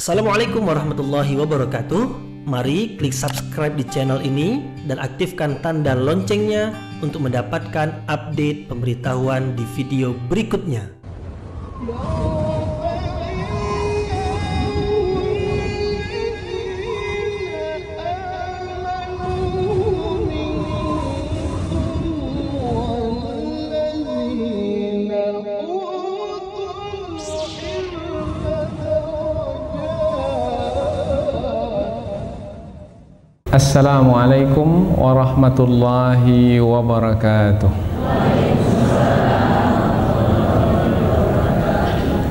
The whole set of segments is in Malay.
Assalamualaikum warahmatullahi wabarakatuh. Mari klik subscribe di channel ini dan aktifkan tanda loncengnya untuk mendapatkan update pemberitahuan di video berikutnya. Assalamualaikum warahmatullahi wabarakatuh.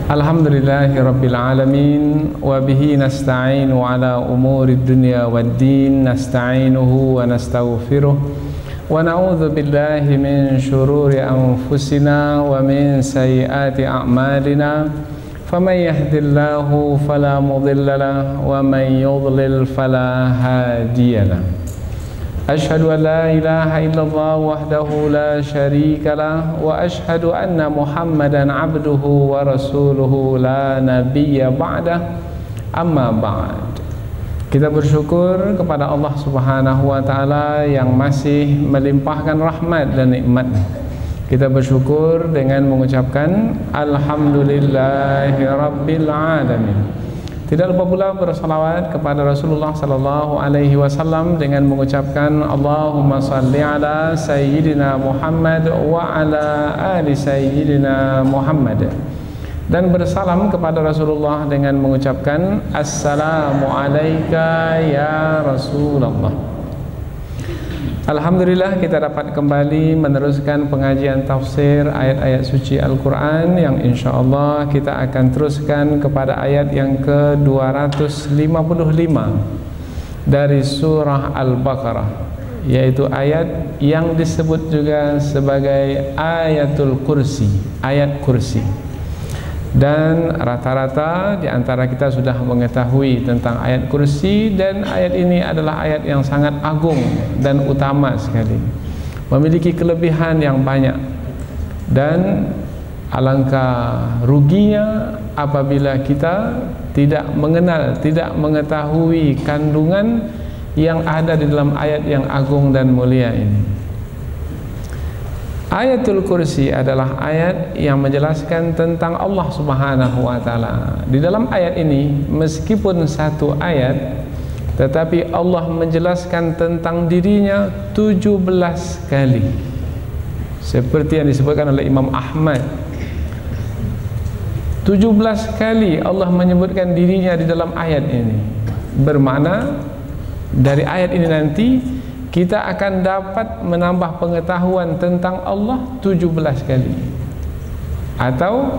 Alhamdulillahi rabbil alamin wa bihi nasta'inu ala umuri dunya waddin, nasta'inuhu wa nastaghfiruh wa na'udzu billahi min shururi anfusina wa min sayyiati a'malina. فَمَنْ يَهْدِ اللَّهُ فَلَا مُضِلَّ لَهُ وَمَنْ يُضْلِلْ فَلَا هَادِيَ لَهُ أَشْهَدُ أَنْ لَا إِلَهَ إِلَّا اللَّهُ وَحْدَهُ لَا شَرِيكَ لَهُ وَأَشْهَدُ أَنَّ مُحَمَّدًا عَبْدُهُ وَرَسُولُهُ لَا نَبِيَّ بَعْدَهُ أَمَّا بَعْدُ. Kita bersyukur kepada Allah Subhanahu wa taala yang masih melimpahkan rahmat dan nikmat. Kita bersyukur dengan mengucapkan Alhamdulillahi Rabbil Alamin. Tidak lupa pula bersalawat kepada Rasulullah sallallahu alaihi wasallam dengan mengucapkan Allahumma salli ala Sayyidina Muhammad wa ala ali Sayyidina Muhammad. Dan bersalam kepada Rasulullah dengan mengucapkan Assalamu alayka ya Rasulullah. Alhamdulillah kita dapat kembali meneruskan pengajian tafsir ayat-ayat suci Al-Quran yang insyaAllah kita akan teruskan kepada ayat yang ke-255 dari surah Al-Baqarah, yaitu ayat yang disebut juga sebagai ayatul kursi, ayat kursi. Dan rata-rata di antara kita sudah mengetahui tentang ayat kursi, dan ayat ini adalah ayat yang sangat agung dan utama sekali, memiliki kelebihan yang banyak, dan alangkah ruginya apabila kita tidak mengenal, tidak mengetahui kandungan yang ada di dalam ayat yang agung dan mulia ini. Ayatul kursi adalah ayat yang menjelaskan tentang Allah Subhanahu wa taala. Di dalam ayat ini meskipun satu ayat, tetapi Allah menjelaskan tentang dirinya 17 kali. Seperti yang disebutkan oleh Imam Ahmad, 17 kali Allah menyebutkan dirinya di dalam ayat ini. Bermakna dari ayat ini nanti kita akan dapat menambah pengetahuan tentang Allah 17 kali, atau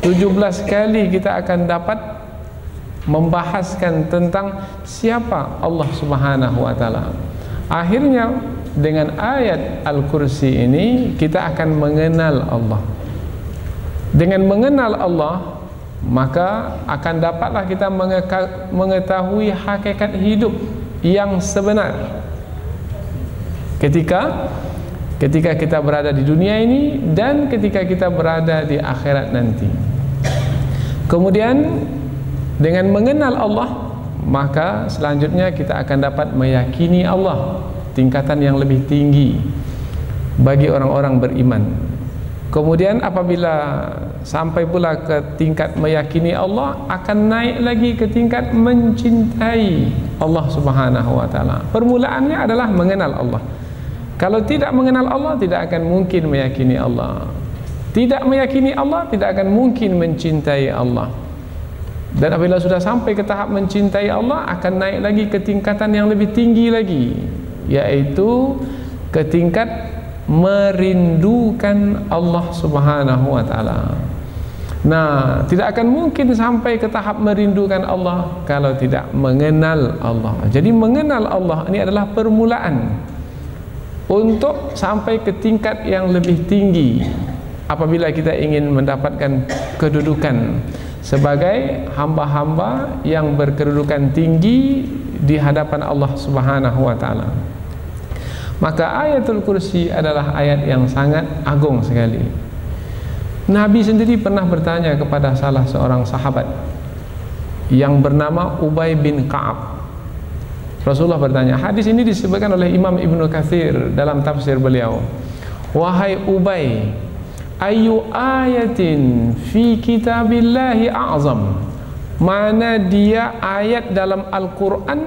17 kali kita akan dapat membahaskan tentang siapa Allah Subhanahu wa taala. Akhirnya dengan ayat Al-Kursi ini kita akan mengenal Allah. Dengan mengenal Allah, maka akan dapatlah kita mengetahui hakikat hidup yang sebenar ketika kita berada di dunia ini dan ketika kita berada di akhirat nanti. Kemudian dengan mengenal Allah, maka selanjutnya kita akan dapat meyakini Allah, tingkatan yang lebih tinggi bagi orang-orang beriman. Kemudian apabila sampai pula ke tingkat meyakini Allah, akan naik lagi ke tingkat mencintai Allah Subhanahu wa taala. Permulaannya adalah mengenal Allah. Kalau tidak mengenal Allah, tidak akan mungkin meyakini Allah. Tidak meyakini Allah, tidak akan mungkin mencintai Allah. Dan apabila sudah sampai ke tahap mencintai Allah, akan naik lagi ke tingkatan yang lebih tinggi lagi, yaitu ke tingkat merindukan Allah Subhanahu wa taala. Nah, tidak akan mungkin sampai ke tahap merindukan Allah kalau tidak mengenal Allah. Jadi mengenal Allah ini adalah permulaan untuk sampai ke tingkat yang lebih tinggi apabila kita ingin mendapatkan kedudukan sebagai hamba-hamba yang berkedudukan tinggi di hadapan Allah Subhanahu wa taala. Maka ayatul kursi adalah ayat yang sangat agung sekali. Nabi sendiri pernah bertanya kepada salah seorang sahabat, yang bernama Ubay bin Ka'ab. Rasulullah bertanya, hadis ini disebutkan oleh Imam Ibnu Katsir dalam tafsir beliau, wahai Ubay, ayu ayatin fi kitabillahi a'zam, mana dia ayat dalam Al-Quran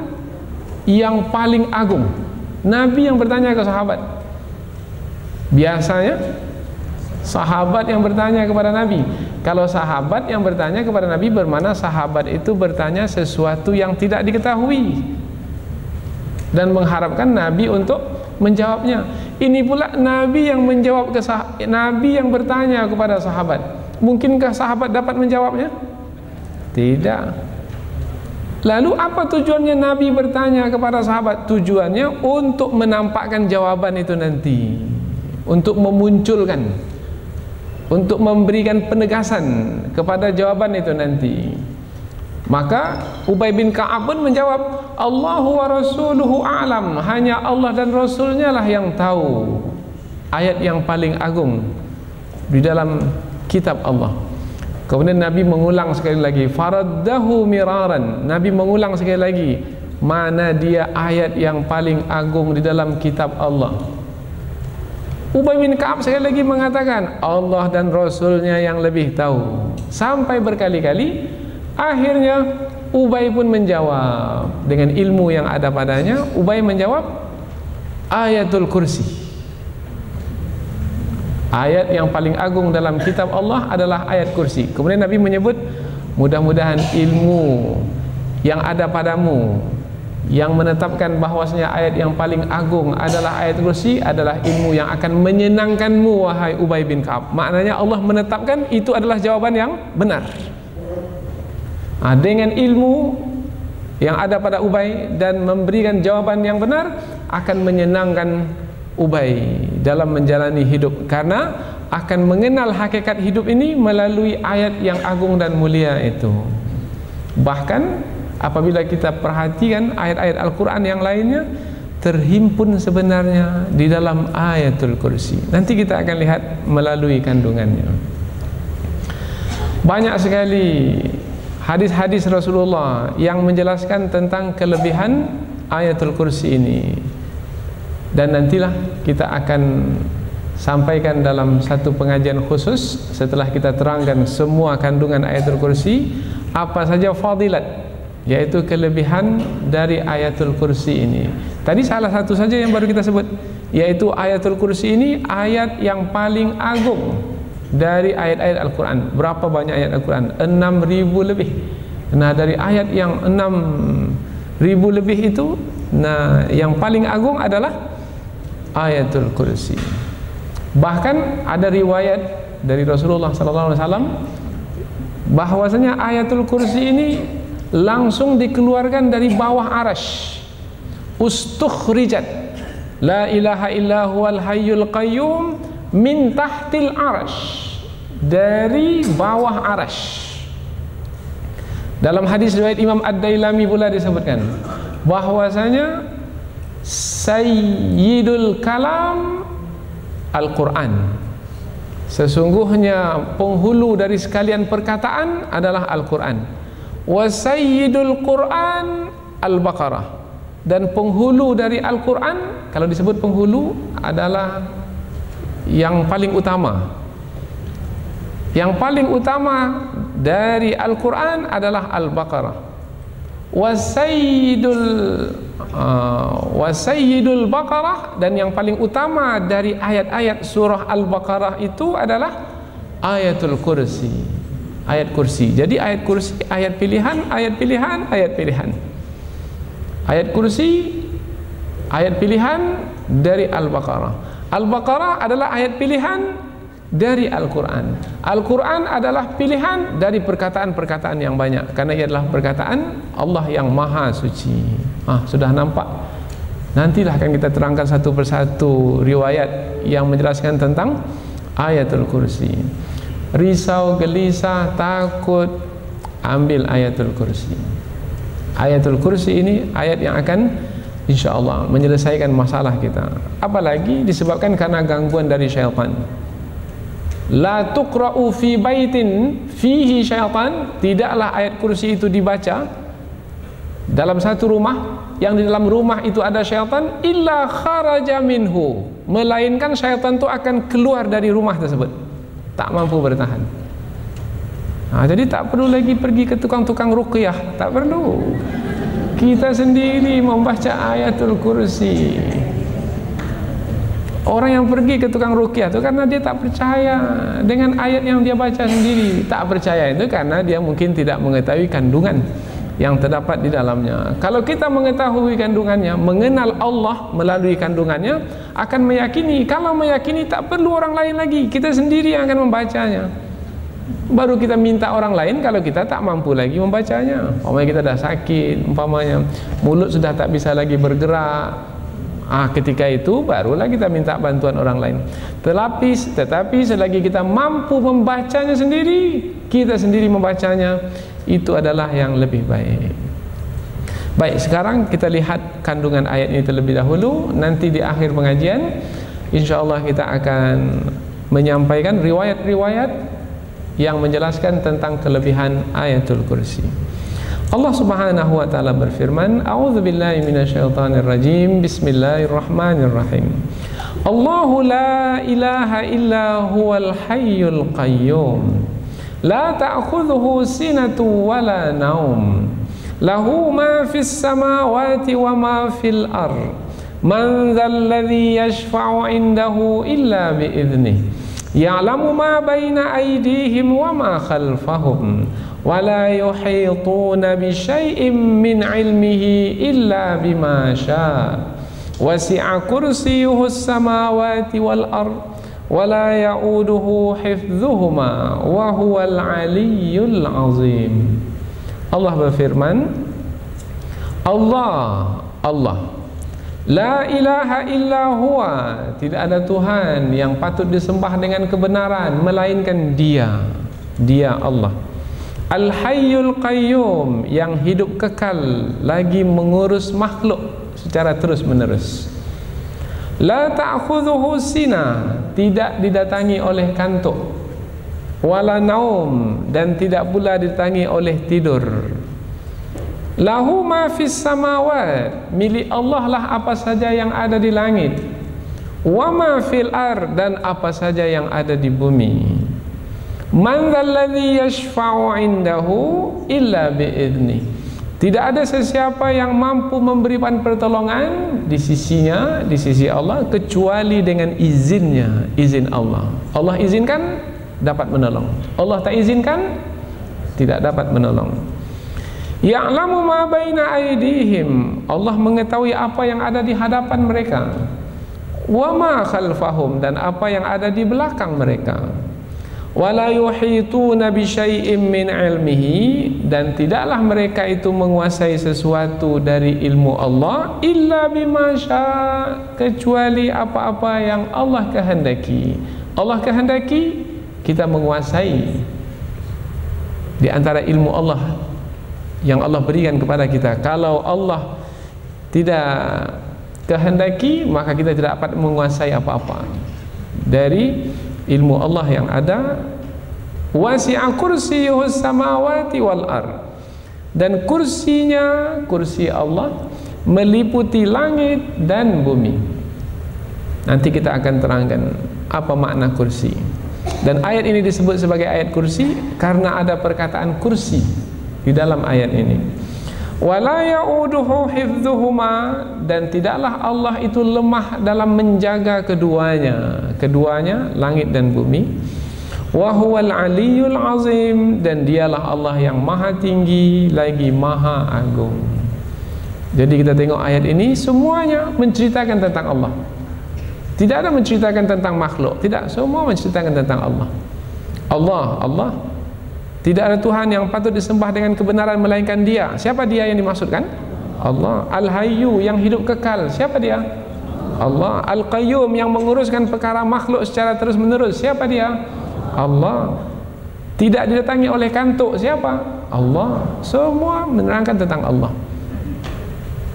yang paling agung? Nabi yang bertanya ke sahabat. Biasanya sahabat yang bertanya kepada Nabi. Kalau sahabat yang bertanya kepada Nabi, bermakna sahabat itu bertanya sesuatu yang tidak diketahui dan mengharapkan Nabi untuk menjawabnya. Ini pula Nabi yang menjawab ke Nabi yang bertanya kepada sahabat. Mungkinkah sahabat dapat menjawabnya? Tidak. Lalu apa tujuannya Nabi bertanya kepada sahabat? Tujuannya untuk menampakkan jawaban itu nanti, untuk memunculkan, untuk memberikan penegasan kepada jawaban itu nanti. Maka Ubay bin Ka'ab pun menjawab, Allahu wa rasuluhu a'lam, hanya Allah dan Rasulnya lah yang tahu ayat yang paling agung di dalam kitab Allah. Kemudian Nabi mengulang sekali lagi, faraddahu miraran, Nabi mengulang sekali lagi, mana dia ayat yang paling agung di dalam kitab Allah. Ubay bin Ka'ab sekali lagi mengatakan, Allah dan Rasulnya yang lebih tahu. Sampai berkali-kali, akhirnya Ubay pun menjawab dengan ilmu yang ada padanya. Ubay menjawab, ayatul kursi. Ayat yang paling agung dalam kitab Allah adalah ayat kursi. Kemudian Nabi menyebut, mudah-mudahan ilmu yang ada padamu yang menetapkan bahwasanya ayat yang paling agung adalah ayat kursi adalah ilmu yang akan menyenangkanmu, wahai Ubay bin Ka'ab. Maknanya Allah menetapkan itu adalah jawaban yang benar. Dengan ilmu yang ada pada Ubay dan memberikan jawaban yang benar, akan menyenangkan Ubay dalam menjalani hidup, karena akan mengenal hakikat hidup ini melalui ayat yang agung dan mulia itu. Bahkan apabila kita perhatikan ayat-ayat Al-Quran yang lainnya, terhimpun sebenarnya di dalam ayatul kursi. Nanti kita akan lihat melalui kandungannya. Banyak sekali hadis-hadis Rasulullah yang menjelaskan tentang kelebihan ayatul kursi ini. Dan nantilah kita akan sampaikan dalam satu pengajian khusus setelah kita terangkan semua kandungan ayatul kursi, apa saja fadilat, yaitu kelebihan dari ayatul kursi ini. Tadi salah satu saja yang baru kita sebut, yaitu ayatul kursi ini ayat yang paling agung dari ayat-ayat Al-Quran. Berapa banyak ayat Al-Quran? 6.000 lebih. Nah, dari ayat yang 6.000 lebih itu, nah, yang paling agung adalah ayatul kursi. Bahkan ada riwayat dari Rasulullah SAW bahwasanya ayatul kursi ini langsung dikeluarkan dari bawah arash. Ustukhrijat la ilaha illa huwal hayyul qayyum min tahtil arash, dari bawah arash. Dalam hadis riwayat Imam Ad-Dailami pula disebutkan bahwasanya Sayyidul Kalam Al-Quran, sesungguhnya penghulu dari sekalian perkataan adalah Al-Quran. Wa Sayyidul Quran Al-Baqarah, dan penghulu dari Al-Quran, kalau disebut penghulu adalah yang paling utama. Yang paling utama dari Al-Quran adalah Al-Baqarah. Wasayyidul Baqarah, dan yang paling utama dari ayat-ayat surah Al-Baqarah itu adalah ayatul kursi, ayat kursi. Jadi ayat kursi, ayat pilihan, ayat pilihan, ayat pilihan. Ayat kursi, ayat pilihan dari Al-Baqarah. Al-Baqarah adalah ayat pilihan dari Al-Quran. Al-Quran adalah pilihan dari perkataan-perkataan yang banyak, karena ia adalah perkataan Allah yang maha suci. Sudah nampak? Nantilah akan kita terangkan satu persatu riwayat yang menjelaskan tentang ayatul kursi. Risau, gelisah, takut, ambil ayatul kursi. Ayatul kursi ini ayat yang akan insyaAllah menyelesaikan masalah kita, apalagi disebabkan karena gangguan dari syaitan. La tuqra'u fi baitin fihi syaitan, tidaklah ayat kursi itu dibaca dalam satu rumah yang di dalam rumah itu ada syaitan, illa kharaja minhu, melainkan syaitan itu akan keluar dari rumah tersebut, tak mampu bertahan. Jadi tak perlu lagi pergi ke tukang-tukang ruqyah, tak perlu. Kita sendiri membaca ayatul kursi. Orang yang pergi ke tukang ruqyah itu karena dia tak percaya dengan ayat yang dia baca sendiri. Tak percaya itu karena dia mungkin tidak mengetahui kandungan yang terdapat di dalamnya. Kalau kita mengetahui kandungannya, mengenal Allah melalui kandungannya, akan meyakini. Kalau meyakini, tak perlu orang lain lagi, kita sendiri yang akan membacanya. Baru kita minta orang lain kalau kita tak mampu lagi membacanya. Umpamanya kita dah sakit, umpamanya mulut sudah tak bisa lagi bergerak, ketika itu barulah kita minta bantuan orang lain. Tetapi selagi kita mampu membacanya sendiri, kita sendiri membacanya, itu adalah yang lebih baik. Baik, sekarang kita lihat kandungan ayat ini terlebih dahulu. Nanti di akhir pengajian insyaallah kita akan menyampaikan riwayat-riwayat yang menjelaskan tentang kelebihan ayatul kursi. Allah Subhanahu wa taala berfirman, a'udzubillahi minasyaitonir rajim, bismillahirrahmanirrahim. Allahu la ilaha illa huwal hayyul qayyum, la ta'khudhuhu sinatu wala naum, lahu ma fis samawati wa ma fil ard, man dzal ladzi yashfa'u 'indahu illa bi idznihi, ya'lamu ma baina aydihim wa ma khalfahum, ولا يحيطون بشيء من علمه إلا بما شاء وسع كرسيه السماوات والأرض ولا يؤوده حفظهما وهو العلي العظيم. Allah berfirman, Allah la ilaha illa huwa, tidak ada Tuhan yang patut disembah dengan kebenaran melainkan Dia Allah. Al-Hayyul Qayyum, yang hidup kekal lagi mengurus makhluk secara terus menerus. La ta'khudhuhu sina, tidak didatangi oleh kantuk. Wala naum, dan tidak pula didatangi oleh tidur. Lahu ma fis samawat, milik Allah lah apa saja yang ada di langit. Wa ma fil ard, dan apa saja yang ada di bumi. Man dzalladzi yashfa'u 'indahu illa bi'idznih, tidak ada sesiapa yang mampu memberikan pertolongan di sisinya, di sisi Allah, kecuali dengan izinnya, izin Allah. Allah izinkan, dapat menolong. Allah tak izinkan, tidak dapat menolong. Ya'lamu ma baina aydihim, Allah mengetahui apa yang ada di hadapan mereka. Wa ma khalfahum, dan apa yang ada di belakang mereka. Wala yuhituna bi syai'in min ilmihi, dan tidaklah mereka itu menguasai sesuatu dari ilmu Allah illa bima syaa, kecuali apa-apa yang Allah kehendaki. Allah kehendaki kita menguasai di antara ilmu Allah yang Allah berikan kepada kita. Kalau Allah tidak kehendaki, maka kita tidak dapat menguasai apa-apa dari ilmu Allah yang ada. Wasi'a kursiyuhus samawati wal ard, dan kursinya, kursi Allah meliputi langit dan bumi. Nanti kita akan terangkan apa makna kursi. Dan ayat ini disebut sebagai ayat kursi karena ada perkataan kursi di dalam ayat ini. Wala ya'uduhu hifdhuhuma, dan tidaklah Allah itu lemah dalam menjaga keduanya langit dan bumi. Wa huwal aliyyul azim, dan dialah Allah yang maha tinggi lagi maha agung. Jadi kita tengok ayat ini semuanya menceritakan tentang Allah. Tidak ada menceritakan tentang makhluk, tidak, semua menceritakan tentang Allah. Allah tidak ada Tuhan yang patut disembah dengan kebenaran melainkan Dia. Siapa Dia yang dimaksudkan? Allah. Al-Hayyu, yang hidup kekal. Siapa Dia? Allah. Al-Qayyum, yang menguruskan perkara makhluk secara terus menerus. Siapa Dia? Allah. Tidak didatangi oleh kantuk. Siapa? Allah. Semua menerangkan tentang Allah.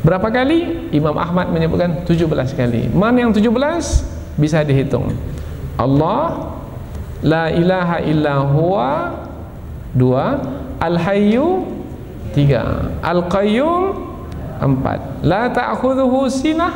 Berapa kali? Imam Ahmad menyebutkan 17 kali. Mana yang 17? Bisa dihitung. Allah, La ilaha illa huwa 2, Al-Hayyu 3, Al-Qayyum 4, La ta'khudhuhu sinah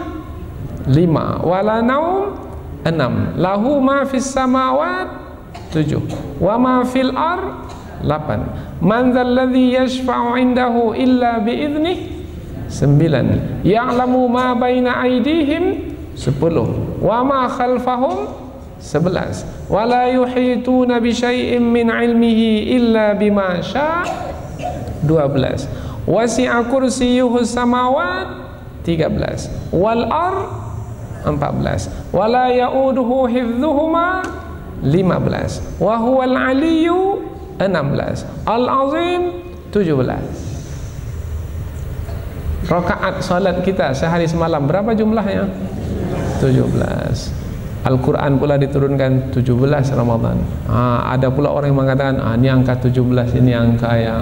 5, Wala naum 6, Lahu ma fis samawat 7, Wa ma fil ar 8, Man dzal ladzi yashfa'u 'indahu illa bi'idnih 9, Ya'lamu ma baina aydihim 10, Wa ma khalfahum 11, Wala yuhituna bi syai'in min 'ilmihi illa bima syaa 12, Wasi'a kursiyyuhu samawat 13, Wal ar 14, Wala ya'uduhu hifdhuhuma 15, Wa huwal 'aliyyu 16, Al-Azim 17. Rakaat salat kita sehari semalam berapa jumlahnya? 17. Al-Quran pula diturunkan 17 Ramadan. Ada pula orang yang mengatakan ini angka 17 ini angka yang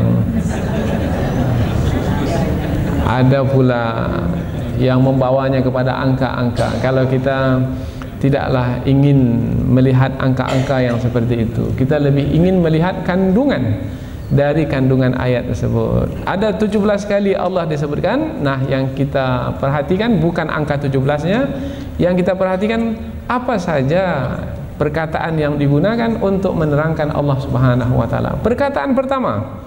ada pula yang membawanya kepada angka-angka. Kalau kita tidaklah ingin melihat angka-angka yang seperti itu, kita lebih ingin melihat kandungan dari kandungan ayat tersebut. Ada 17 kali Allah disebutkan. Nah, yang kita perhatikan bukan angka 17-nya, yang kita perhatikan apa saja perkataan yang digunakan untuk menerangkan Allah Subhanahu wa taala. Perkataan pertama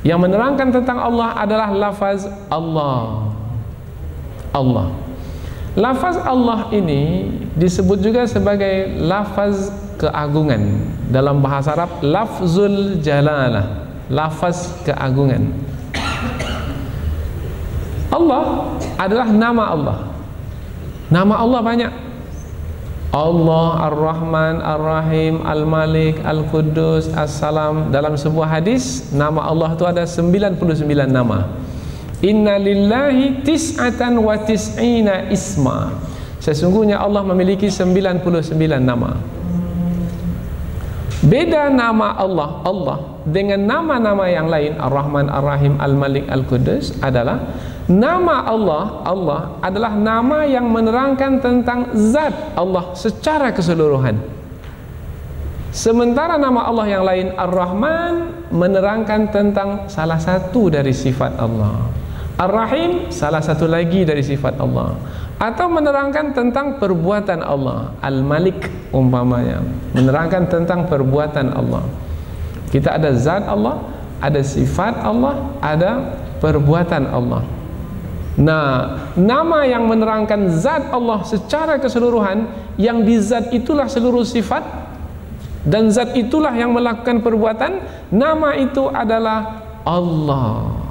yang menerangkan tentang Allah adalah lafaz Allah. Allah. Lafaz Allah ini disebut juga sebagai lafaz keagungan. Dalam bahasa Arab, lafzul jalalah, lafaz keagungan. Allah adalah nama Allah. Nama Allah banyak. Allah Ar-Rahman, Ar-Rahim, Al-Malik, Al-Quddus, As-Salam. Dalam sebuah hadis, nama Allah itu ada 99 nama. Inna lillahi tis'atan wa tis'ina isma. Sesungguhnya Allah memiliki 99 nama. Beda nama Allah, Allah dengan nama-nama yang lain, Ar-Rahman, Ar-Rahim, Al-Malik, Al-Quddus adalah nama Allah. Allah adalah nama yang menerangkan tentang zat Allah secara keseluruhan. Sementara nama Allah yang lain, Ar-Rahman, menerangkan tentang salah satu dari sifat Allah. Ar-Rahim, salah satu lagi dari sifat Allah, atau menerangkan tentang perbuatan Allah. Al-Malik umpamanya menerangkan tentang perbuatan Allah. Kita ada zat Allah, ada sifat Allah, ada perbuatan Allah. Nah, nama yang menerangkan zat Allah secara keseluruhan, yang di zat itulah seluruh sifat dan zat itulah yang melakukan perbuatan, nama itu adalah Allah.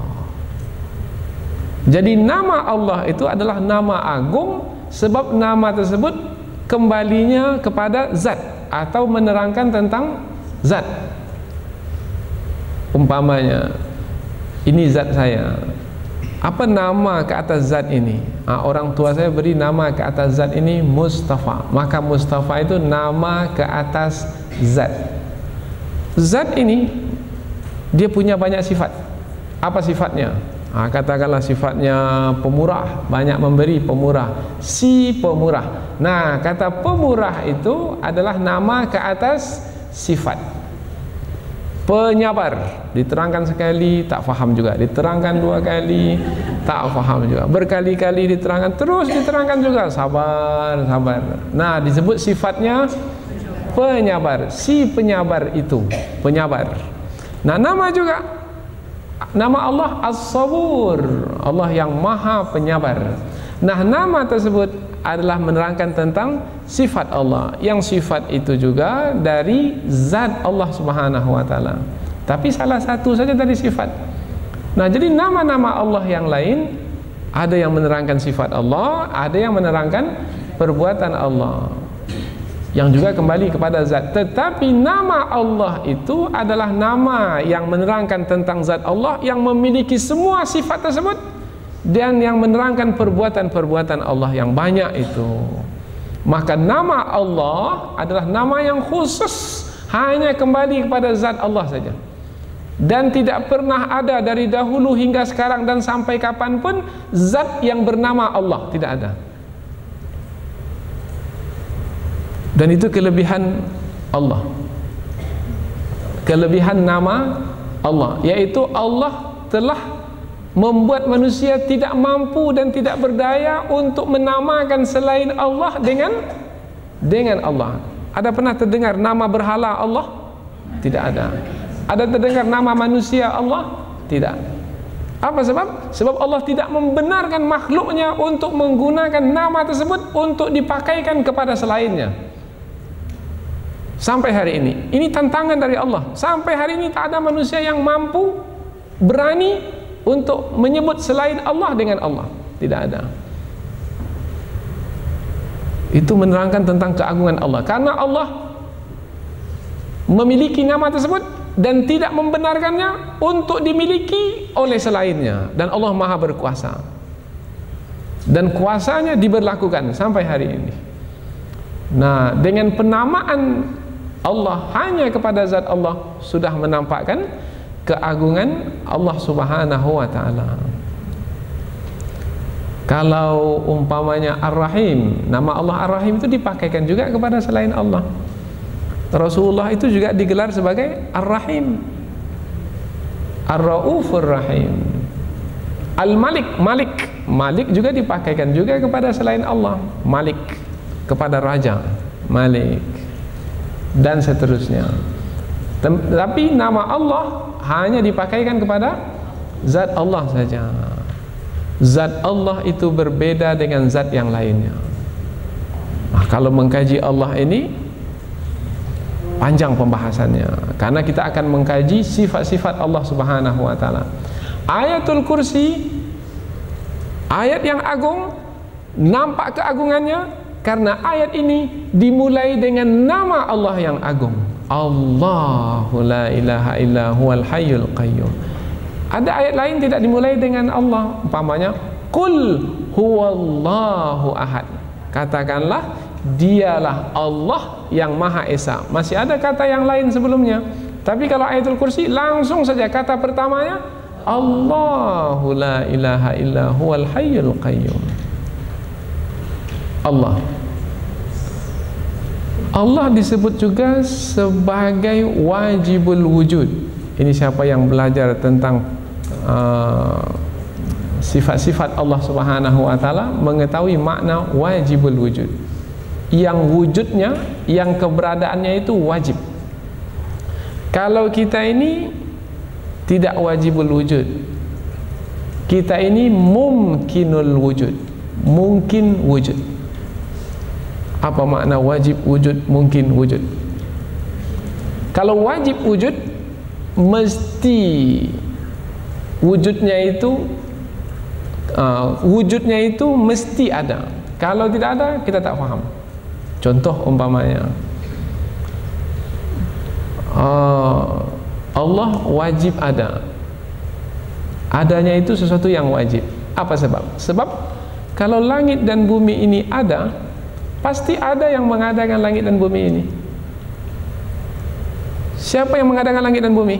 Jadi nama Allah itu adalah nama agung, sebab nama tersebut kembalinya kepada zat atau menerangkan tentang zat. Umpamanya, ini zat saya. Apa nama ke atas zat ini? Orang tua saya beri nama ke atas zat ini Mustafa. Maka Mustafa itu nama ke atas zat. Zat ini dia punya banyak sifat. Apa sifatnya? Katakanlah sifatnya pemurah, banyak memberi, pemurah, si pemurah. Nah, kata pemurah itu adalah nama ke atas sifat. Penyabar, diterangkan sekali tak faham juga, diterangkan dua kali tak faham juga, berkali-kali diterangkan, terus diterangkan juga, sabar, sabar. Nah, disebut sifatnya penyabar, si penyabar itu penyabar. Nah, nama juga, nama Allah As-Sabur, Allah yang maha penyabar. Nah, nama tersebut adalah menerangkan tentang sifat Allah, yang sifat itu juga dari zat Allah Subhanahu wa taala, tapi salah satu saja dari sifat. Nah, jadi nama-nama Allah yang lain ada yang menerangkan sifat Allah, ada yang menerangkan perbuatan Allah, yang juga kembali kepada zat. Tetapi nama Allah itu adalah nama yang menerangkan tentang zat Allah, yang memiliki semua sifat tersebut, dan yang menerangkan perbuatan-perbuatan Allah yang banyak itu. Maka nama Allah adalah nama yang khusus, hanya kembali kepada zat Allah saja, dan tidak pernah ada dari dahulu hingga sekarang dan sampai kapanpun zat yang bernama Allah, tidak ada. Dan itu kelebihan Allah. Kelebihan nama Allah, yaitu Allah telah membuat manusia tidak mampu dan tidak berdaya untuk menamakan selain Allah dengan Allah. Ada pernah terdengar nama berhala Allah? Tidak ada. Ada terdengar nama manusia Allah? Tidak. Apa sebab? Sebab Allah tidak membenarkan makhluknya untuk menggunakan nama tersebut untuk dipakaikan kepada selainnya. Sampai hari ini tantangan dari Allah. Sampai hari ini tak ada manusia yang mampu, berani untuk menyebut selain Allah dengan Allah. Tidak ada. Itu menerangkan tentang keagungan Allah, karena Allah memiliki nama tersebut dan tidak membenarkannya untuk dimiliki oleh selainnya, dan Allah Maha berkuasa dan kuasanya diberlakukan sampai hari ini. Nah, dengan penamaan Allah hanya kepada zat Allah sudah menampakkan keagungan Allah Subhanahu wa ta'ala. Kalau umpamanya Ar-Rahim, nama Allah Ar-Rahim itu dipakaikan juga kepada selain Allah. Rasulullah itu juga digelar sebagai Ar-Rahim, Ar-Raufur Rahim. Al-Malik, Malik juga dipakaikan juga kepada selain Allah. Malik, kepada raja, Malik, dan seterusnya. Tapi nama Allah hanya dipakaikan kepada zat Allah saja. Zat Allah itu berbeda dengan zat yang lainnya. Nah, kalau mengkaji Allah ini panjang pembahasannya, karena kita akan mengkaji sifat-sifat Allah Subhanahu wa ta'ala. Ayatul Kursi, ayat yang agung, nampak keagungannya karena ayat ini dimulai dengan nama Allah yang agung. Allahu la ilaha illa huwal hayyul qayyum. Ada ayat lain tidak dimulai dengan Allah, umpamanya Qul huwallahu ahad. Katakanlah dialah Allah yang Maha Esa. Masih ada kata yang lain sebelumnya. Tapi kalau ayatul kursi langsung saja kata pertamanya Allahu la ilaha illa huwal hayyul qayyum. Allah. Allah disebut juga sebagai wajibul wujud. Ini siapa yang belajar tentang sifat-sifat Allah Subhanahu wa ta'ala mengetahui makna wajibul wujud. Yang wujudnya, yang keberadaannya itu wajib. Kalau kita ini tidak wajibul wujud, kita ini mumkinul wujud, mungkin wujud. Apa makna wajib wujud, mungkin wujud? Kalau wajib wujud, mesti wujudnya itu mesti ada. Kalau tidak ada, kita tak faham. Contoh umpamanya Allah wajib ada. Adanya itu sesuatu yang wajib. Apa sebab? Sebab kalau langit dan bumi ini ada, pasti ada yang mengadakan langit dan bumi ini. Siapa yang mengadakan langit dan bumi?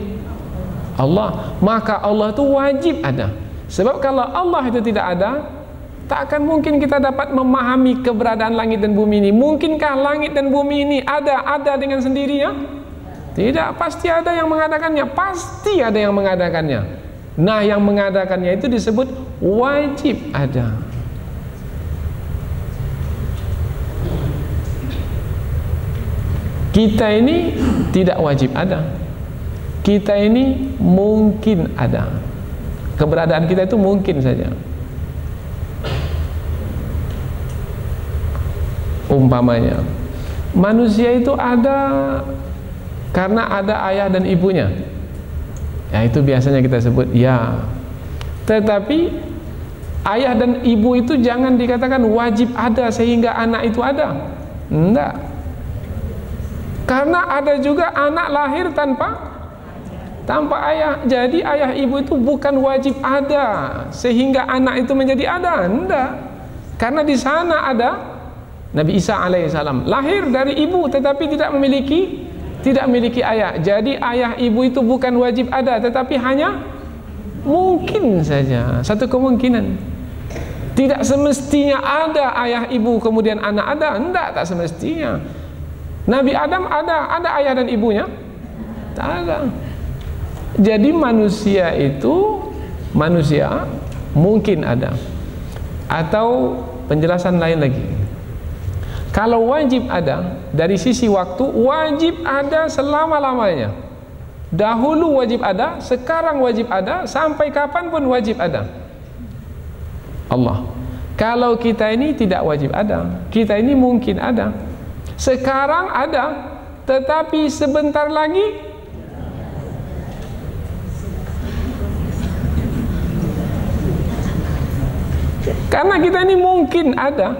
Allah. Maka Allah itu wajib ada. Sebab kalau Allah itu tidak ada, tak akan mungkin kita dapat memahami keberadaan langit dan bumi ini. Mungkinkah langit dan bumi ini ada dengan sendirinya? Tidak, pasti ada yang mengadakannya. Pasti ada yang mengadakannya. Nah, yang mengadakannya itu disebut wajib ada. Kita ini tidak wajib ada. Kita ini mungkin ada. Keberadaan kita itu mungkin saja. Umpamanya manusia itu ada karena ada ayah dan ibunya. Ya, itu biasanya kita sebut ya. Tetapi ayah dan ibu itu jangan dikatakan wajib ada sehingga anak itu ada. Enggak. Karena ada juga anak lahir tanpa ayah. Jadi ayah ibu itu bukan wajib ada sehingga anak itu menjadi ada. Enggak. Karena di sana ada Nabi Isa alaihissalam, lahir dari ibu tetapi tidak memiliki ayah. Jadi ayah ibu itu bukan wajib ada, tetapi hanya mungkin saja, satu kemungkinan. Tidak semestinya ada ayah ibu kemudian anak ada. Enggak, tak semestinya. Nabi Adam ada ayah dan ibunya? Tak ada. Jadi manusia itu, manusia mungkin ada. Atau penjelasan lain lagi, kalau wajib ada, dari sisi waktu wajib ada selama-lamanya. Dahulu wajib ada, sekarang wajib ada, sampai kapanpun wajib ada. Allah. Kalau kita ini tidak wajib ada, kita ini mungkin ada. Sekarang ada, tetapi sebentar lagi karena kita ini mungkin ada.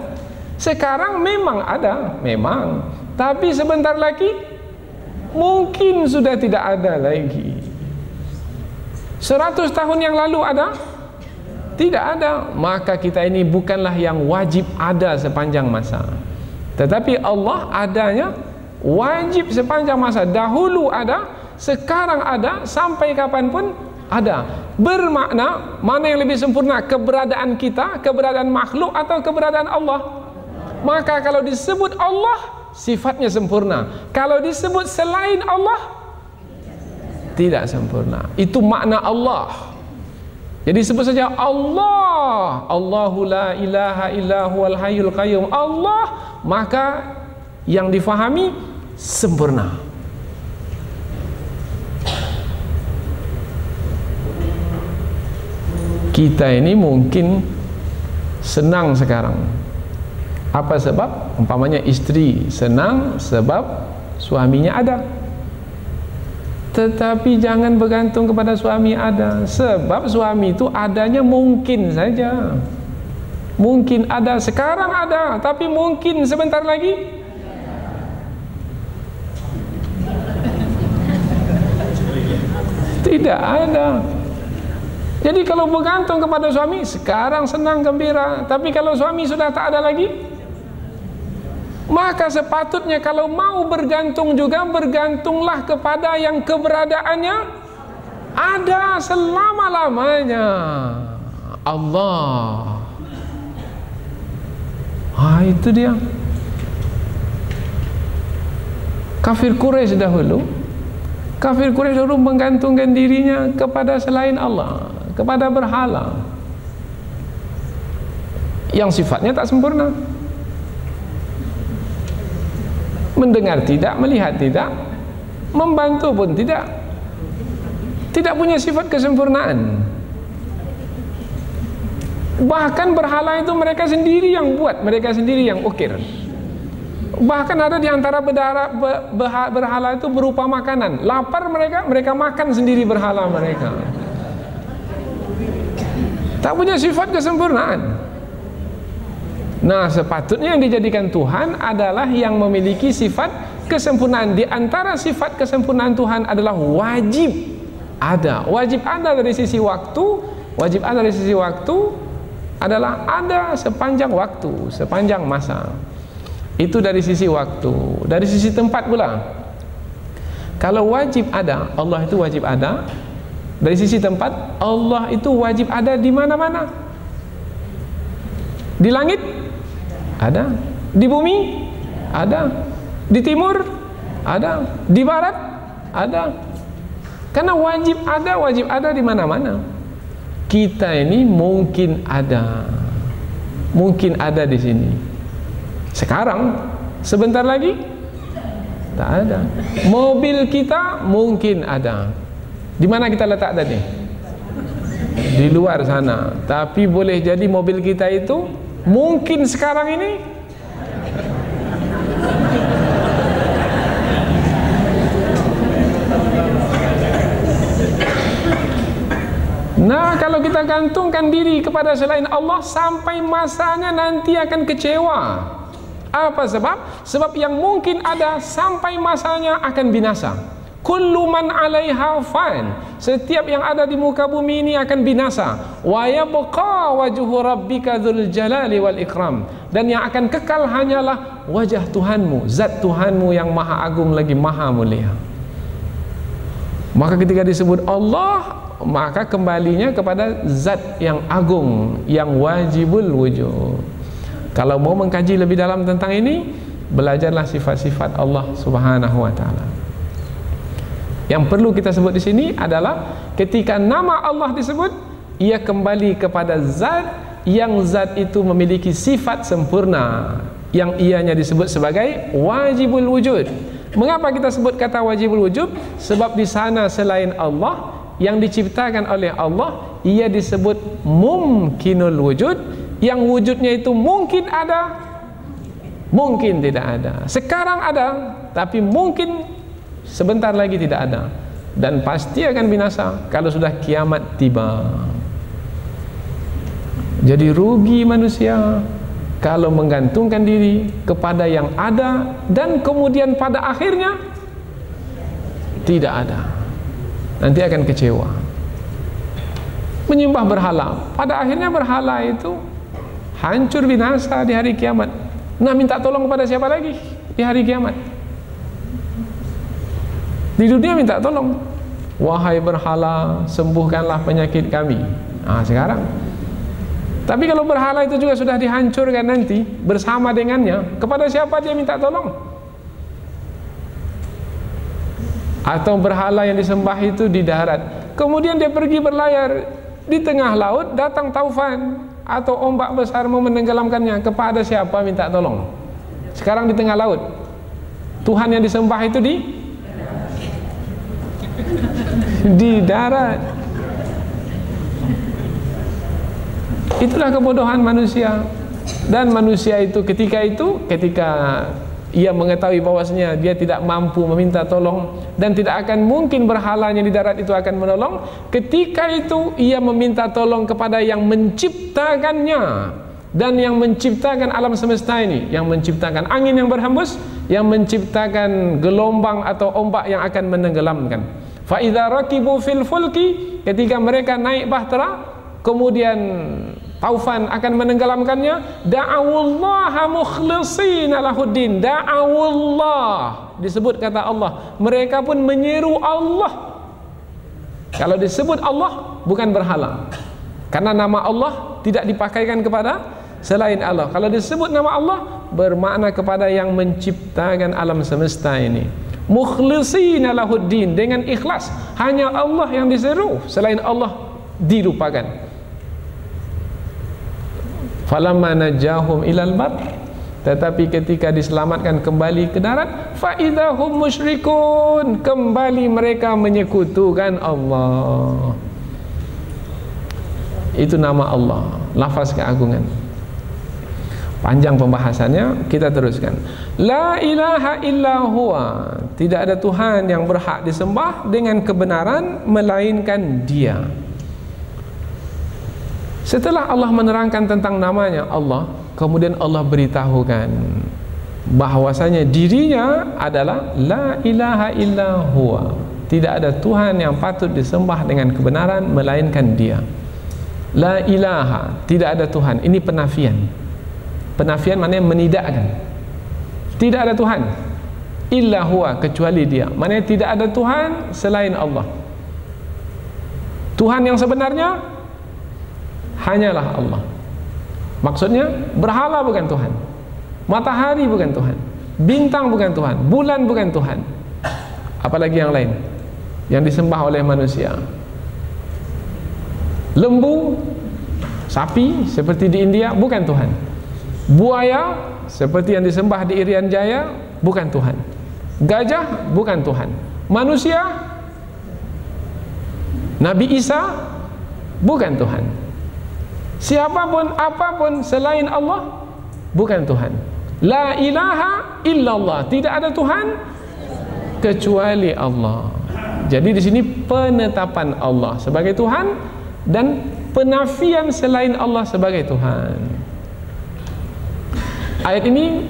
Sekarang memang ada, memang, tapi sebentar lagi mungkin sudah tidak ada lagi. 100 tahun yang lalu ada? Tidak ada. Maka kita ini bukanlah yang wajib ada sepanjang masa, tetapi Allah adanya wajib sepanjang masa. Dahulu ada, sekarang ada, sampai kapanpun ada. Bermakna mana yang lebih sempurna, keberadaan kita, keberadaan makhluk, atau keberadaan Allah? Maka kalau disebut Allah, sifatnya sempurna. Kalau disebut selain Allah, tidak sempurna. Itu makna Allah. Jadi sebut saja Allah, Allahu la ilaha illa huwal hayyul qayyum, Allah, maka yang difahami sempurna. Kita ini mungkin senang sekarang. Apa sebab? Umpamanya istri senang sebab suaminya ada. Tetapi jangan bergantung kepada suami ada, sebab suami itu adanya mungkin saja. Mungkin ada, sekarang ada, tapi mungkin sebentar lagi tidak ada. Jadi kalau bergantung kepada suami, sekarang senang gembira, tapi kalau suami sudah tak ada lagi, maka sepatutnya kalau mau bergantung juga, bergantunglah kepada yang keberadaannya ada selama-lamanya, Allah. Itu dia. Kafir Quraisy dahulu, menggantungkan dirinya kepada selain Allah, kepada berhala yang sifatnya tak sempurna. Mendengar tidak, melihat tidak, membantu pun tidak, tidak punya sifat kesempurnaan. Bahkan berhala itu mereka sendiri yang buat, mereka sendiri yang ukir. Bahkan ada di antara berhala itu berupa makanan. Lapar mereka makan sendiri berhala mereka. Tak punya sifat kesempurnaan. Nah, sepatutnya yang dijadikan Tuhan adalah yang memiliki sifat kesempurnaan. Di antara sifat kesempurnaan Tuhan adalah wajib ada. Wajib ada dari sisi waktu, wajib ada dari sisi waktu adalah ada sepanjang waktu, sepanjang masa. Itu dari sisi waktu. Dari sisi tempat pula, kalau wajib ada, Allah itu wajib ada. Dari sisi tempat, Allah itu wajib ada di mana-mana. Di langit ada, di bumi ada, di timur ada, di barat ada. Karena wajib ada di mana-mana. Kita ini mungkin ada di sini. Sekarang, sebentar lagi tak ada. Mobil kita mungkin ada. Di mana kita letak tadi? Di luar sana. Tapi boleh jadi mobil kita itu mungkin sekarang ini Nah, kalau kita gantungkan diri kepada selain Allah, sampai masanya nanti akan kecewa. Apa sebab? Sebab yang mungkin ada sampai masanya akan binasa. Kullu man 'alaiha fan. Setiap yang ada di muka bumi ini akan binasa. Wa yabqa wajhu rabbika dzul jalali wal ikram. Dan yang akan kekal hanyalah wajah Tuhanmu, zat Tuhanmu yang maha agung lagi maha mulia. Maka ketika disebut Allah, maka kembalinya kepada zat yang agung, yang wajibul wujud. Kalau mau mengkaji lebih dalam tentang ini, belajarlah sifat-sifat Allah Subhanahu wa taala. Yang perlu kita sebut di sini adalah ketika nama Allah disebut, ia kembali kepada zat yang zat itu memiliki sifat sempurna, yang ianya disebut sebagai wajibul wujud. Mengapa kita sebut kata wajibul wujud? Sebab di sana selain Allah, yang diciptakan oleh Allah, ia disebut mumkinul wujud, yang wujudnya itu mungkin ada, mungkin tidak ada. Sekarang ada, tapi mungkin sebentar lagi tidak ada, dan pasti akan binasa kalau sudah kiamat tiba. Jadi rugi manusia kalau menggantungkan diri kepada yang ada dan kemudian pada akhirnya tidak ada. Nanti akan kecewa. Menyembah berhala, pada akhirnya berhala itu hancur binasa di hari kiamat. Nah, minta tolong kepada siapa lagi di hari kiamat? Di dunia minta tolong, wahai berhala, sembuhkanlah penyakit kami. Nah, sekarang. Tapi kalau berhala itu juga sudah dihancurkan nanti bersama dengannya, kepada siapa dia minta tolong? Atau berhala yang disembah itu di darat, kemudian dia pergi berlayar di tengah laut, datang taufan atau ombak besar mau menenggelamkannya, kepada siapa minta tolong? Sekarang di tengah laut, Tuhan yang disembah itu di darat. Itulah kebodohan manusia. Dan manusia itu ketika ia mengetahui bahwasanya dia tidak mampu meminta tolong dan tidak akan mungkin berhalanya di darat itu akan menolong, ketika itu ia meminta tolong kepada yang menciptakannya dan yang menciptakan alam semesta ini, yang menciptakan angin yang berhembus, yang menciptakan gelombang atau ombak yang akan menenggelamkan. Fa idza raqibu fil fulki, ketika mereka naik bahtera kemudian taufan akan menenggelamkannya, da'awullaha mukhlishina lahuddin. Da'awullah, disebut kata Allah, mereka pun menyeru Allah. Kalau disebut Allah, bukan berhala, karena nama Allah tidak dipakaikan kepada selain Allah. Kalau disebut nama Allah, bermakna kepada yang menciptakan alam semesta ini. Mukhlishina lahuddin, dengan ikhlas, hanya Allah yang diseru, selain Allah dilupakan. Falamma najahum ilal bar, tetapi ketika diselamatkan kembali ke darat, fa idahum musyrikun, kembali mereka menyekutukan Allah. Itu nama Allah, lafaz keagungan. Panjang pembahasannya, kita teruskan. La ilaha illa huwa, tidak ada Tuhan yang berhak disembah dengan kebenaran melainkan Dia. Setelah Allah menerangkan tentang namanya Allah, kemudian Allah beritahukan bahwasanya dirinya adalah la ilaha illa huwa, tidak ada Tuhan yang patut disembah dengan kebenaran melainkan Dia. La ilaha, tidak ada Tuhan. Ini penafian. Penafian maknanya menidakkan. Tidak ada Tuhan illa huwa, kecuali Dia. Maknanya tidak ada Tuhan selain Allah. Tuhan yang sebenarnya hanyalah Allah. Maksudnya berhala bukan Tuhan, matahari bukan Tuhan, bintang bukan Tuhan, bulan bukan Tuhan, apalagi yang lain yang disembah oleh manusia. Lembu, sapi seperti di India bukan Tuhan. Buaya seperti yang disembah di Irian Jaya bukan Tuhan. Gajah bukan Tuhan. Manusia, Nabi Isa bukan Tuhan. Siapapun apapun selain Allah bukan Tuhan. La ilaha illallah, tidak ada Tuhan kecuali Allah. Jadi di sini penetapan Allah sebagai Tuhan dan penafian selain Allah sebagai Tuhan. Ayat ini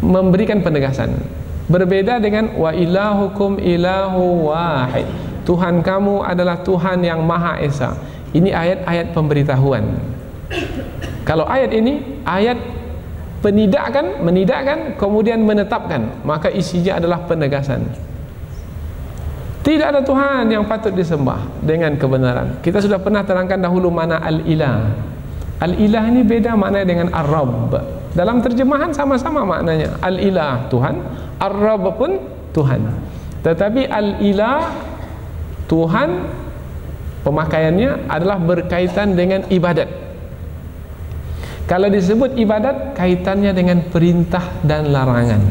memberikan penegasan, berbeda dengan wa ilahukum ilahu wahid, Tuhan kamu adalah Tuhan yang Maha Esa. Ini ayat-ayat pemberitahuan. Kalau ayat ini ayat menidakkan kemudian menetapkan, maka isinya adalah penegasan. Tidak ada Tuhan yang patut disembah dengan kebenaran. Kita sudah pernah terangkan dahulu mana al-ilah. Al-ilah ini beda maknanya dengan ar-rabb. Dalam terjemahan sama-sama maknanya. Al-ilah Tuhan, Ar-Rabb pun Tuhan. Tetapi al-ilah Tuhan pemakaiannya adalah berkaitan dengan ibadat. Kalau disebut ibadat, kaitannya dengan perintah dan larangan.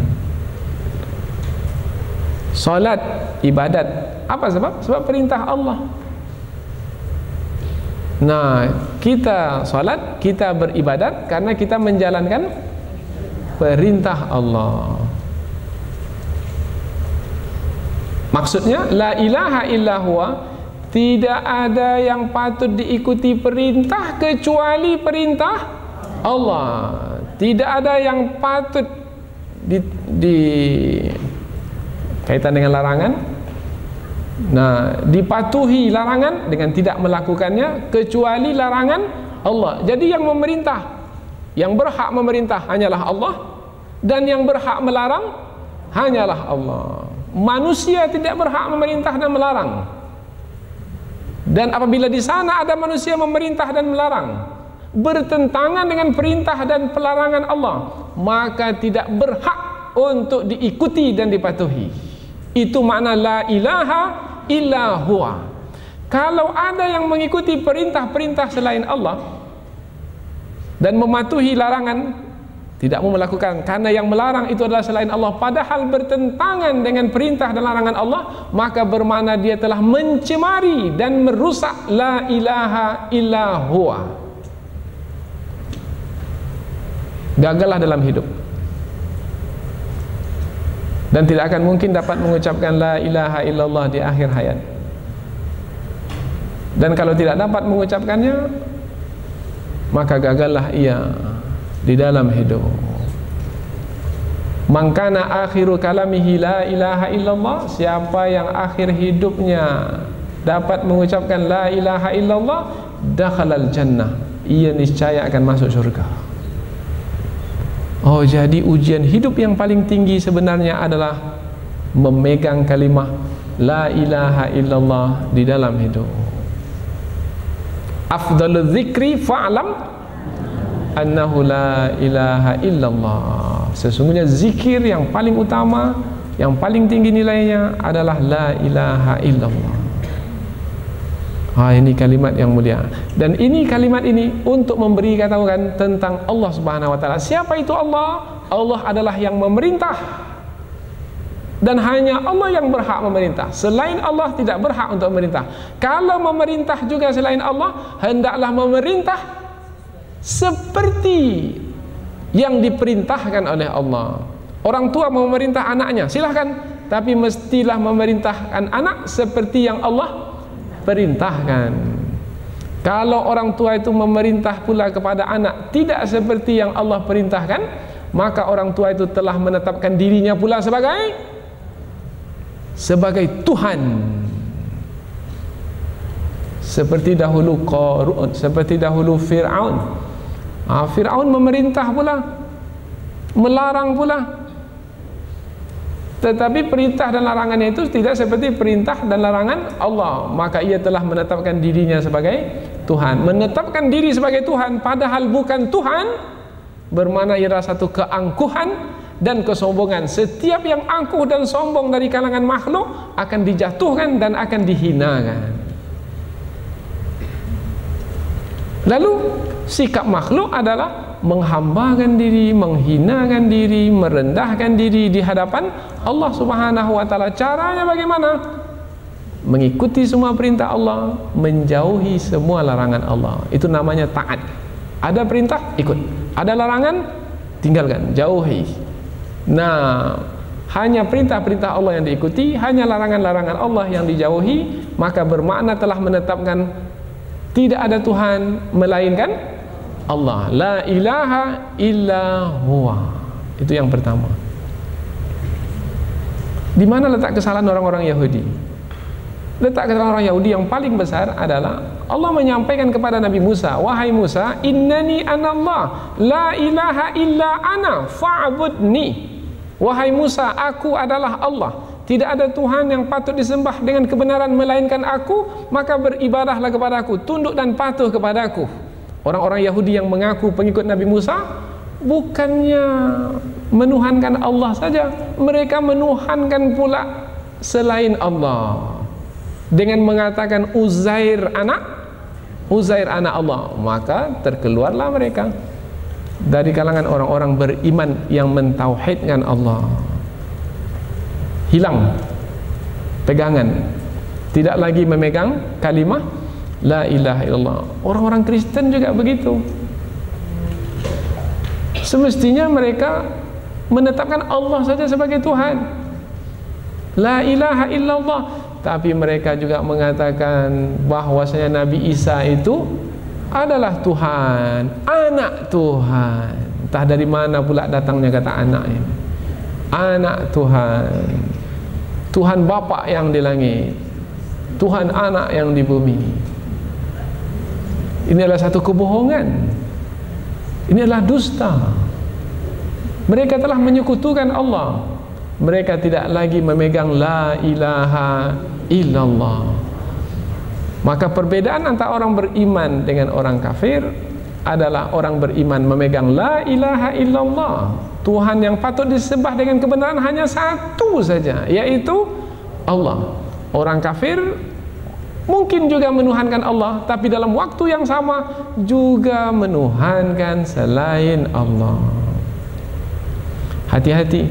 Solat, ibadat. Apa sebab? Sebab perintah Allah. Nah, kita solat, kita beribadat karena kita menjalankan perintah Allah. Maksudnya, la ilaha illa huwa, tidak ada yang patut diikuti perintah kecuali perintah Allah. Tidak ada yang patut kaitan dengan larangan. Nah, dipatuhi larangan dengan tidak melakukannya kecuali larangan Allah. Jadi yang memerintah, yang berhak memerintah hanyalah Allah, dan yang berhak melarang hanyalah Allah. Manusia tidak berhak memerintah dan melarang. Dan apabila di sana ada manusia memerintah dan melarang, bertentangan dengan perintah dan pelarangan Allah, maka tidak berhak untuk diikuti dan dipatuhi. Itu makna la ilaha illa huwa. Kalau ada yang mengikuti perintah-perintah selain Allah dan mematuhi larangan, tidak mau melakukan karena yang melarang itu adalah selain Allah, padahal bertentangan dengan perintah dan larangan Allah, maka bermakna dia telah mencemari dan merusak la ilaha illa huwa. Gagallah dalam hidup, dan tidak akan mungkin dapat mengucapkan la ilaha illallah di akhir hayat. Dan kalau tidak dapat mengucapkannya, maka gagallah ia di dalam hidup. Man kana akhiru kalamihi la ilaha illallah, siapa yang akhir hidupnya dapat mengucapkan la ilaha illallah, dakhalal jannah, ia niscaya akan masuk surga. Oh, jadi ujian hidup yang paling tinggi sebenarnya adalah memegang kalimah la ilaha illallah di dalam hidup. Afdalul dzikri fa'lam annahu la ilaha illallah. Sesungguhnya zikir yang paling utama, yang paling tinggi nilainya adalah la ilaha illallah. Ini kalimat yang mulia. Dan ini kalimat ini untuk memberi katakan tentang Allah Subhanahu wa taala. Siapa itu Allah? Allah adalah yang memerintah. Dan hanya Allah yang berhak memerintah. Selain Allah tidak berhak untuk memerintah. Kalau memerintah juga selain Allah, hendaklah memerintah seperti yang diperintahkan oleh Allah. Orang tua mau memerintah anaknya, silahkan, tapi mestilah memerintahkan anak seperti yang Allah perintahkan. Kalau orang tua itu memerintah pula kepada anak tidak seperti yang Allah perintahkan, maka orang tua itu telah menetapkan dirinya pula sebagai Tuhan. Seperti dahulu Qarun, seperti dahulu Fir'aun. Fir'aun memerintah pula, melarang pula. Tetapi perintah dan larangannya itu tidak seperti perintah dan larangan Allah. Maka ia telah menetapkan dirinya sebagai Tuhan. Menetapkan diri sebagai Tuhan padahal bukan Tuhan, bermakna ia adalah satu keangkuhan dan kesombongan. Setiap yang angkuh dan sombong dari kalangan makhluk akan dijatuhkan dan akan dihinakan. Lalu sikap makhluk adalah menghambakan diri, menghinakan diri, merendahkan diri di hadapan Allah Subhanahu wa taala. Caranya bagaimana? Mengikuti semua perintah Allah, menjauhi semua larangan Allah. Itu namanya taat. Ada perintah, ikut. Ada larangan, tinggalkan, jauhi. Nah, hanya perintah-perintah Allah yang diikuti, hanya larangan-larangan Allah yang dijauhi, maka bermakna telah menetapkan tidak ada Tuhan melainkan Allah. La ilaha illa huwa. Itu yang pertama. Di mana letak kesalahan orang-orang Yahudi? Letak kesalahan orang Yahudi yang paling besar adalah Allah menyampaikan kepada Nabi Musa, wahai Musa, innani anallah, la ilaha illa ana fa'budni. Wahai Musa, aku adalah Allah, tidak ada Tuhan yang patut disembah dengan kebenaran melainkan aku, maka beribadahlah kepada aku, tunduk dan patuh kepada aku. Orang-orang Yahudi yang mengaku pengikut Nabi Musa bukannya menuhankan Allah saja, mereka menuhankan pula selain Allah dengan mengatakan Uzair anak Allah. Maka terkeluarlah mereka dari kalangan orang-orang beriman yang mentauhidkan Allah. Hilang pegangan, tidak lagi memegang kalimah la ilaha illallah. Orang-orang Kristen juga begitu. Semestinya mereka menetapkan Allah saja sebagai Tuhan, la ilaha illallah, tapi mereka juga mengatakan bahwasanya Nabi Isa itu adalah Tuhan, anak Tuhan. Entah dari mana pula datangnya kata anak ini. Anak Tuhan, Tuhan Bapa yang di langit, Tuhan anak yang di bumi. Ini adalah satu kebohongan. Ini adalah dusta. Mereka telah menyekutukan Allah. Mereka tidak lagi memegang la ilaha illallah. Maka perbedaan antara orang beriman dengan orang kafir adalah orang beriman memegang la ilaha illallah. Tuhan yang patut disembah dengan kebenaran hanya satu saja, yaitu Allah. Orang kafir mungkin juga menuhankan Allah, tapi dalam waktu yang sama juga menuhankan selain Allah. Hati-hati,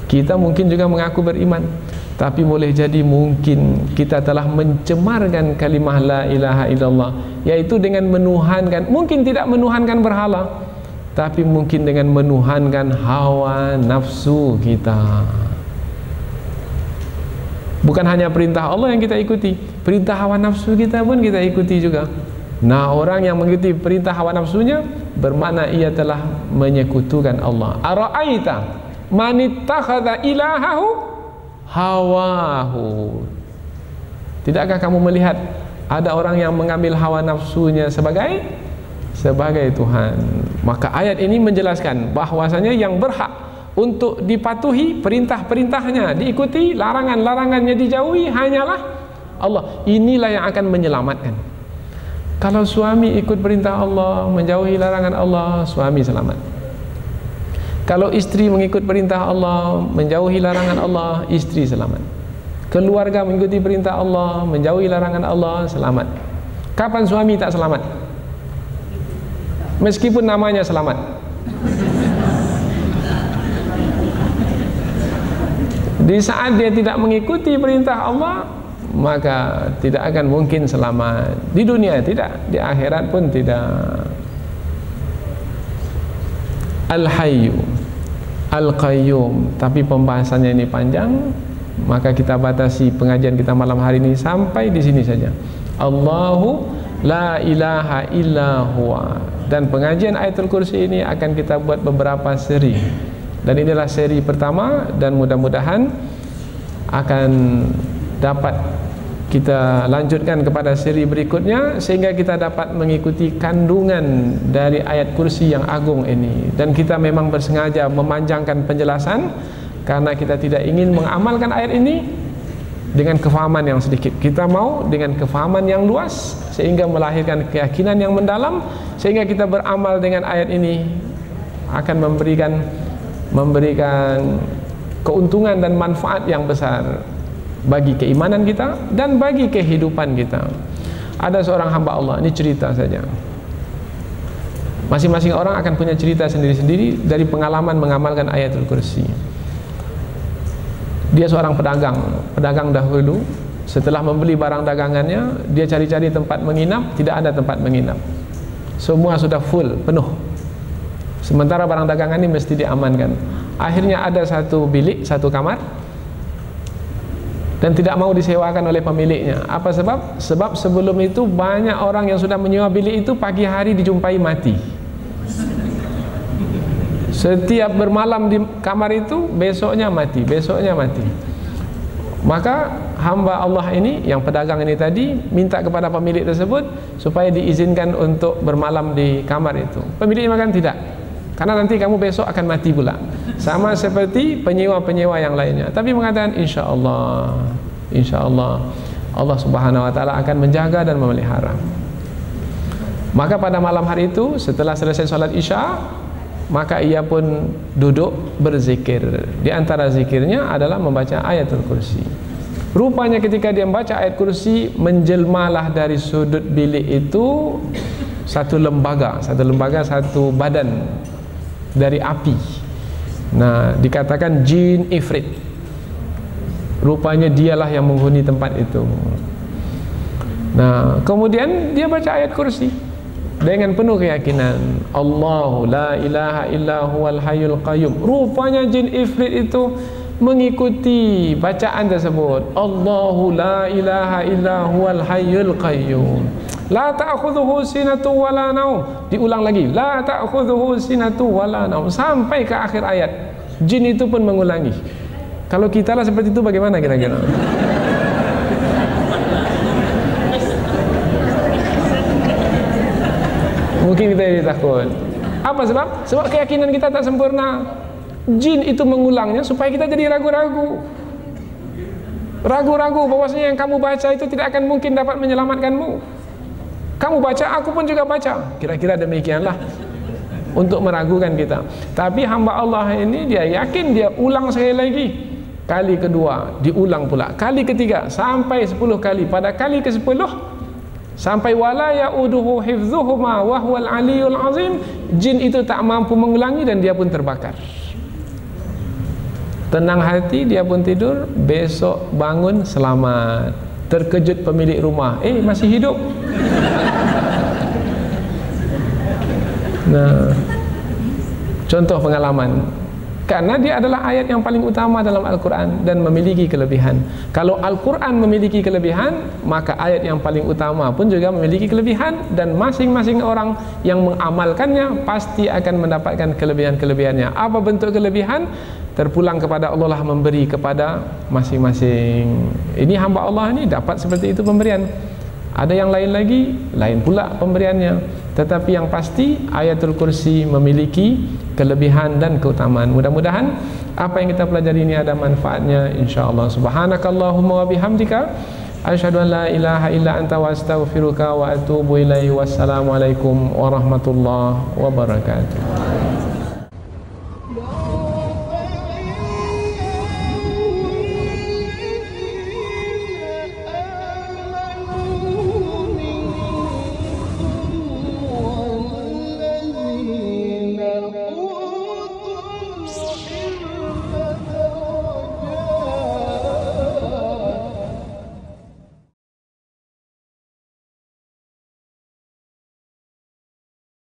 kita mungkin juga mengaku beriman, tapi boleh jadi mungkin kita telah mencemarkan kalimah la ilaha illallah, yaitu dengan menuhankan, mungkin tidak menuhankan berhala, tapi mungkin dengan menuhankan hawa nafsu kita. Bukan hanya perintah Allah yang kita ikuti, perintah hawa nafsu kita pun kita ikuti juga. Nah, orang yang mengikuti perintah hawa nafsunya bermakna ia telah menyekutukan Allah. Ara'aita man ittakhadha ilahahu hawahu. Tidakkah kamu melihat ada orang yang mengambil hawa nafsunya sebagai Tuhan? Maka ayat ini menjelaskan bahwasanya yang berhak untuk dipatuhi perintah-perintahnya, diikuti, larangan-larangannya dijauhi hanyalah Allah. Inilah yang akan menyelamatkan. Kalau suami ikut perintah Allah, menjauhi larangan Allah, suami selamat. Kalau istri mengikut perintah Allah, menjauhi larangan Allah, istri selamat. Keluarga mengikuti perintah Allah, menjauhi larangan Allah, selamat. Kapan suami tak selamat? Meskipun namanya selamat. Di saat dia tidak mengikuti perintah Allah, maka tidak akan mungkin selamat. Di dunia tidak, di akhirat pun tidak. Al-Hayyu Al-Qayyum. Tapi pembahasannya ini panjang, maka kita batasi pengajian kita malam hari ini sampai di sini saja. Allahu la ilaha illa huwa. Dan pengajian Ayatul Kursi ini akan kita buat beberapa seri, dan inilah seri pertama, dan mudah-mudahan akan dapat kita lanjutkan kepada seri berikutnya, sehingga kita dapat mengikuti kandungan dari ayat kursi yang agung ini. Dan kita memang bersengaja memanjangkan penjelasan karena kita tidak ingin mengamalkan ayat ini dengan kefahaman yang sedikit. Kita mau dengan kefahaman yang luas, sehingga melahirkan keyakinan yang mendalam, sehingga kita beramal dengan ayat ini akan memberikan keuntungan dan manfaat yang besar bagi keimanan kita dan bagi kehidupan kita. Ada seorang hamba Allah, ini cerita saja. Masing-masing orang akan punya cerita sendiri-sendiri dari pengalaman mengamalkan Ayatul Kursi. Dia seorang pedagang dahulu. Setelah membeli barang dagangannya, dia cari-cari tempat menginap, tidak ada tempat menginap. Semua sudah full, penuh. Sementara barang dagangan ini mesti diamankan. Akhirnya ada satu bilik, satu kamar, dan tidak mau disewakan oleh pemiliknya. Apa sebab? Sebab sebelum itu banyak orang yang sudah menyewa bilik itu pagi hari dijumpai mati. Setiap bermalam di kamar itu, besoknya mati, besoknya mati. Maka hamba Allah ini, yang pedagang ini tadi, minta kepada pemilik tersebut supaya diizinkan untuk bermalam di kamar itu. Pemiliknya makan tidak, karena nanti kamu besok akan mati pula, sama seperti penyewa-penyewa yang lainnya. Tapi mengatakan insya Allah Allah Subhanahu Wa Taala akan menjaga dan memelihara. Maka pada malam hari itu, setelah selesai sholat Isya, maka ia pun duduk berzikir. Di antara zikirnya adalah membaca ayatul kursi. Rupanya ketika dia membaca ayat kursi, menjelmalah dari sudut bilik itu satu lembaga, satu badan dari api. Nah, dikatakan jin ifrit. Rupanya dialah yang menghuni tempat itu. Nah, kemudian dia baca ayat kursi dengan penuh keyakinan, Allahu la ilaha illa huwal hayyul qayyum. Rupanya jin ifrit itu mengikuti bacaan tersebut, Allahu la ilaha illa huwal hayyul qayyum, la ta'khudhuhu sinatu wala naum. Diulang lagi, la ta'khudhuhu sinatu wala naum, sampai ke akhir ayat. Jin itu pun mengulangi. Kalau kita lah seperti itu bagaimana kira-kira? Mungkin kita jadi takut. Apa sebab? Sebab keyakinan kita tak sempurna. Jin itu mengulangnya supaya kita jadi ragu-ragu. Ragu-ragu bahwasanya yang kamu baca itu tidak akan mungkin dapat menyelamatkanmu. Kamu baca, aku pun juga baca. Kira-kira demikianlah, untuk meragukan kita. Tapi hamba Allah ini dia yakin, dia ulang sekali lagi. Kali kedua diulang pula, kali ketiga sampai 10 kali. Pada kali ke-10 sampai wala ya'uduhu hifdzuhuma wa huwal aliyul azim, jin itu tak mampu mengulangi dan dia pun terbakar. Tenang hati, dia pun tidur. Besok bangun selamat. Terkejut pemilik rumah, masih hidup. Nah, contoh pengalaman. Karena dia adalah ayat yang paling utama dalam Al-Quran dan memiliki kelebihan. Kalau Al-Quran memiliki kelebihan, maka ayat yang paling utama pun juga memiliki kelebihan. Dan masing-masing orang yang mengamalkannya pasti akan mendapatkan kelebihan-kelebihannya. Apa bentuk kelebihan? Terpulang kepada Allah lah memberi kepada masing-masing. Ini hamba Allah ini dapat seperti itu pemberian. Ada yang lain lagi, lain pula pemberiannya. Tetapi yang pasti ayatul kursi memiliki kelebihan dan keutamaan. Mudah-mudahan apa yang kita pelajari ini ada manfaatnya insyaallah. Subhanakallahumma wa bihamdika asyhadu an la ilaha illa anta wa astaghfiruka wa atubu ilaihi. Wassalamualaikum warahmatullahi wabarakatuh.